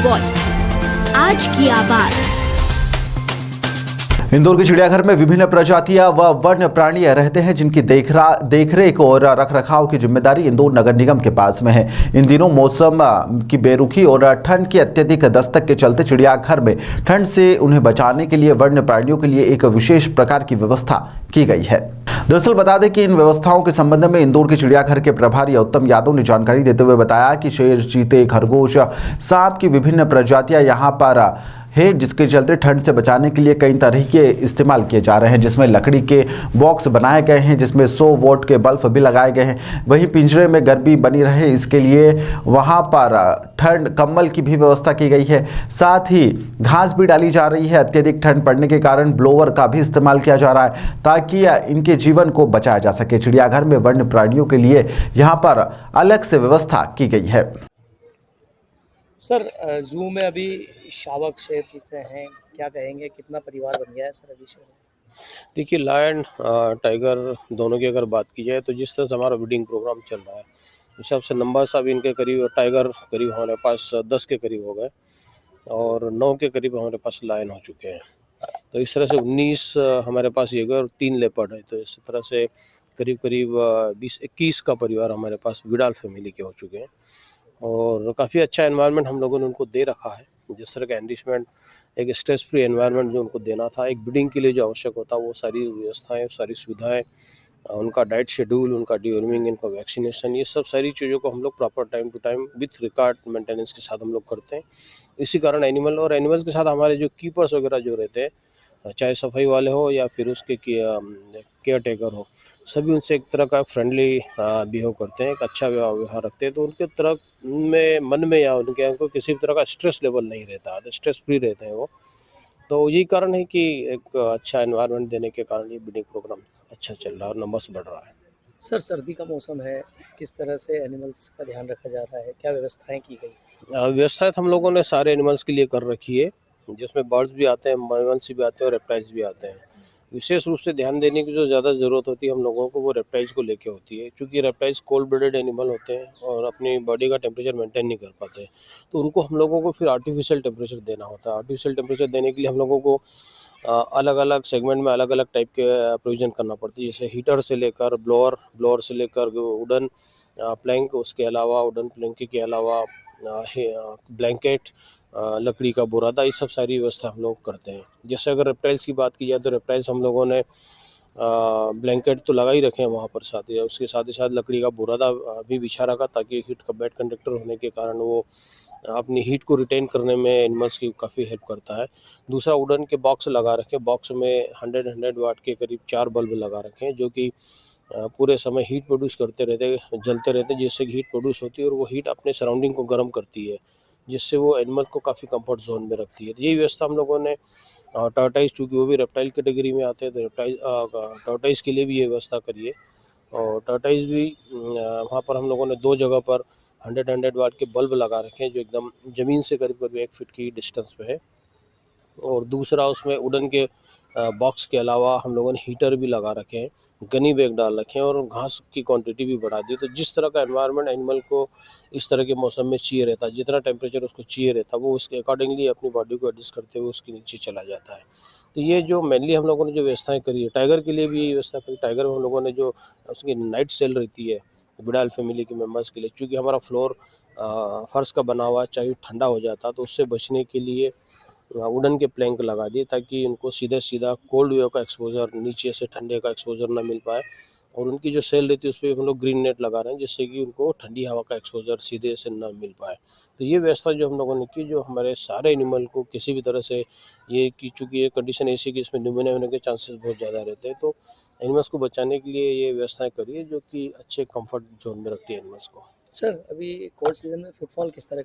Voice, आज की आवाज। इंदौर के चिड़ियाघर में विभिन्न प्रजातियां व वन्य प्राणी रहते हैं, जिनकी देखरेख और रखरखाव की जिम्मेदारी इंदौर नगर निगम के पास में है। इन दिनों मौसम की बेरुखी और ठंड की अत्यधिक दस्तक के चलते चिड़ियाघर में ठंड से उन्हें बचाने के लिए वन्य प्राणियों के लिए एक विशेष प्रकार की व्यवस्था की गई है। दरअसल बता दें कि इन व्यवस्थाओं के संबंध में इंदौर के चिड़ियाघर के प्रभारी उत्तम यादव ने जानकारी देते हुए बताया कि शेर, चीते, खरगोश, सांप की विभिन्न प्रजातियां यहां पर है, जिसके चलते ठंड से बचाने के लिए कई तरीके इस्तेमाल किए जा रहे हैं, जिसमें लकड़ी के बॉक्स बनाए गए हैं, जिसमें 100 वोल्ट के बल्ब भी लगाए गए हैं। वहीं पिंजरे में गर्मी बनी रहे, इसके लिए वहां पर ठंड कंबल की भी व्यवस्था की गई है। साथ ही घास भी डाली जा रही है। अत्यधिक ठंड पड़ने के कारण ब्लोअर का भी इस्तेमाल किया जा रहा है, ताकि इनके जीवन को बचाया जा सके। चिड़ियाघर में वन्य प्राणियों के लिए यहाँ पर अलग से व्यवस्था की गई है। सर, जू में अभी शावक, शेर, चीते हैं, क्या कहेंगे, कितना परिवार बन गया है सर अभी शेर? देखिए, लायन टाइगर दोनों की अगर बात की जाए तो जिस तरह से हमारा ब्रीडिंग प्रोग्राम चल रहा है, उस हिसाब से नंबर्स अभी इनके करीब टाइगर करीब हमारे पास 10 के करीब हो गए और 9 के करीब हमारे पास लायन हो चुके हैं। तो इस तरह से 19 हमारे पास ये गए और 3 लेपर्ड है। तो इस तरह से करीब करीब 20-21 का परिवार हमारे पास विडाल फैमिली के हो चुके हैं और काफ़ी अच्छा एनवायरनमेंट हम लोगों ने उनको दे रखा है। जिस तरह का एनरिचमेंट, एक स्ट्रेस फ्री एनवायरनमेंट जो उनको देना था, एक ब्रीडिंग के लिए जो आवश्यक होता है, वो सारी व्यवस्थाएं, सारी सुविधाएं, उनका डाइट शेड्यूल, उनका डिवर्मिंग, इनका वैक्सीनेशन, ये सब सारी चीज़ों को हम लोग proper time to time with record maintenance के साथ हम लोग करते हैं। इसी कारण एनिमल्स के साथ हमारे जो कीपर्स वगैरह जो रहते हैं, चाहे सफाई वाले हो या फिर उसके केयर टेकर हो, सभी उनसे एक तरह का फ्रेंडली बिहेव करते हैं, एक अच्छा व्यवहार रखते हैं। तो उनके तरफ में मन में या उनको किसी भी तरह का स्ट्रेस लेवल नहीं रहता, स्ट्रेस फ्री रहते हैं वो। तो यही कारण है कि एक अच्छा एनवायरनमेंट देने के कारण ये ब्रीडिंग प्रोग्राम अच्छा चल रहा है और नंबर्स बढ़ रहा है। सर, सर्दी का मौसम है, किस तरह से एनिमल्स का ध्यान रखा जा रहा है, क्या व्यवस्थाएं की गई? व्यवस्था हम लोगों ने सारे एनिमल्स के लिए कर रखी है, जिसमें बर्ड्स भी आते हैं, मैमल्स भी आते हैं और रेप्टाइल्स भी आते हैं। विशेष रूप से ध्यान देने की जो ज़्यादा ज़रूरत होती है हम लोगों को, वो रेप्टाइल्स को लेके होती है, क्योंकि रेप्टाइल्स कोल्ड ब्लडेड एनिमल होते हैं और अपनी बॉडी का टेम्परेचर मेंटेन नहीं कर पाते। तो उनको हम लोगों को फिर आर्टिफिशियल टेम्परेचर देना होता है। आर्टिफिशियल टेम्परेचर देने के लिए हम लोगों को अलग अलग सेगमेंट में अलग अलग टाइप के प्रोविज़न करना पड़ती है, जैसे हीटर से लेकर ब्लोअर से लेकर वुडन प्लैंक, उसके अलावा वुडन प्लैंक के अलावा ब्लैंकेट, लकड़ी का बुरादा, ये सब सारी व्यवस्था हम लोग करते हैं। जैसे अगर रेप्टाइल्स की बात की जाए तो रेप्टाइल्स हम लोगों ने ब्लैंकेट तो लगा ही रखे हैं वहाँ पर, साथ ही उसके साथ ही साथ लकड़ी का बुरादा भी बिछा रखा, ताकि हीट का बेड कंडक्टर होने के कारण वो अपनी हीट को रिटेन करने में एनिमल्स की काफ़ी हेल्प करता है। दूसरा, वुडन के बॉक्स लगा रखे, बॉक्स में 100 वाट के करीब 4 बल्ब लगा रखे हैं, जो कि पूरे समय हीट प्रोड्यूस करते रहते, जलते रहते, जिससे कि हीट प्रोड्यूस होती है और वो हीट अपने सराउंडिंग को गर्म करती है, जिससे वो एनिमल को काफ़ी कंफर्ट जोन में रखती है। तो यही व्यवस्था हम लोगों ने टर्टाइज, चूँकि वो भी रेप्टाइल कैटेगरी में आते हैं, तो टर्टाइज के लिए भी ये व्यवस्था करी है। और टर्टाइज भी वहाँ पर हम लोगों ने 2 जगह पर 100 वाट के बल्ब लगा रखे हैं, जो एकदम ज़मीन से करीब करीब 1 फीट की डिस्टेंस पे है। और दूसरा, उसमें वुडन के बॉक्स के अलावा हम लोगों ने हीटर भी लगा रखे हैं, गनी बैग डाल रखे हैं और घास की क्वांटिटी भी बढ़ा दी। तो जिस तरह का एनवायरनमेंट एनिमल को इस तरह के मौसम में चाहिए रहता है, जितना टेम्परेचर उसको चाहिए रहता है, वो उसके अकॉर्डिंगली अपनी बॉडी को एडजस्ट करते हुए उसके नीचे चला जाता है। तो ये जो मेनली हम लोगों ने जो व्यवस्थाएं करी है, टाइगर के लिए भी यही व्यवस्था करी। टाइगर में हम लोगों ने जो उसकी नाइट सेल रहती है विडाल फैमिली के मेम्बर्स के लिए, चूँकि हमारा फ्लोर फर्श का बना हुआ है, चाहे ठंडा हो जाता, तो उससे बचने के लिए वुडन के प्लैंक लगा दिए, ताकि उनको सीधा कोल्ड वेव का एक्सपोजर, नीचे से ठंडे का एक्सपोजर ना मिल पाए। और उनकी जो सेल रहती है उस पर हम लोग ग्रीन नेट लगा रहे हैं, जिससे कि उनको ठंडी हवा का एक्सपोजर सीधे से ना मिल पाए। तो ये व्यवस्था जो हम लोगों ने की, जो हमारे सारे एनिमल को किसी भी तरह से ये कि, चूँकि ये कंडीशन ऐसी कि इसमें न्यूमोनिया होने के चांसेस बहुत ज़्यादा रहते हैं, तो एनिमल्स को बचाने के लिए ये व्यवस्थाएं करी है, जो कि अच्छे कम्फर्ट जोन में रखती है एनिमल्स को। सर, अभी कोल्ड सीजन में फुटफॉल किस तरह